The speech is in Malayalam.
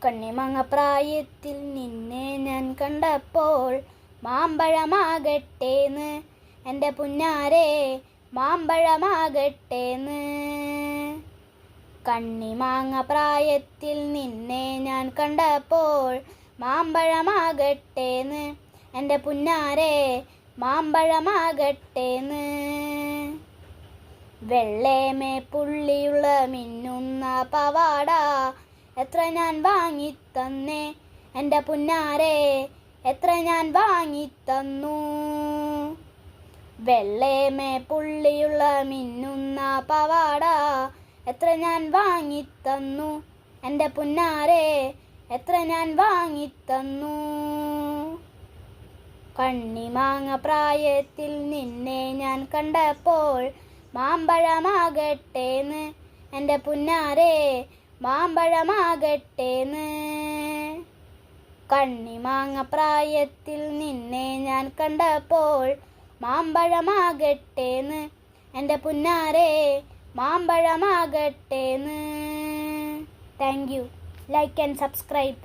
കണ്ണിമങ്ങ പ്രായത്തിൽ നിന്നെ ഞാൻ കണ്ടപ്പോൾ മാമ്പഴമാകട്ടേന്ന് എൻ്റെ പുന്നാരെ മാമ്പഴമാകട്ടേന്ന്. കണ്ണിമാങ്ങ പ്രായത്തിൽ നിന്നെ ഞാൻ കണ്ടപ്പോൾ മാമ്പഴമാകട്ടേന്ന് എൻ്റെ പുന്നാരെ മാമ്പഴമാകട്ടേന്ന്. വെള്ളേമേ പുള്ളിയുള്ള മിന്നുന്ന പവാട എത്ര ഞാൻ വാങ്ങിത്തന്നേ എൻ്റെ പുന്നാരെ എത്ര ഞാൻ വാങ്ങിത്തന്നു. വെള്ളേമേ പുള്ളിയുള്ള മിന്നുന്ന പവാട എത്ര ഞാൻ വാങ്ങിത്തന്നു എൻ്റെ പുന്നാരെ എത്ര ഞാൻ വാങ്ങിത്തന്നു. കണ്ണിമാങ്ങ പ്രായത്തിൽ നിന്നെ ഞാൻ കണ്ടപ്പോൾ മാമ്പഴമാകട്ടേന്ന് എൻ്റെ പുന്നാരെ മാമ്പഴമാകട്ടേന്ന്. കണ്ണിമാങ്ങ പ്രായത്തിൽ നിന്നെ ഞാൻ കണ്ടപ്പോൾ മാമ്പഴമാകട്ടേന്ന് എൻ്റെ പുന്നാരെ മാമ്പഴമാകട്ടേന്ന്. Thank you. Like and subscribe.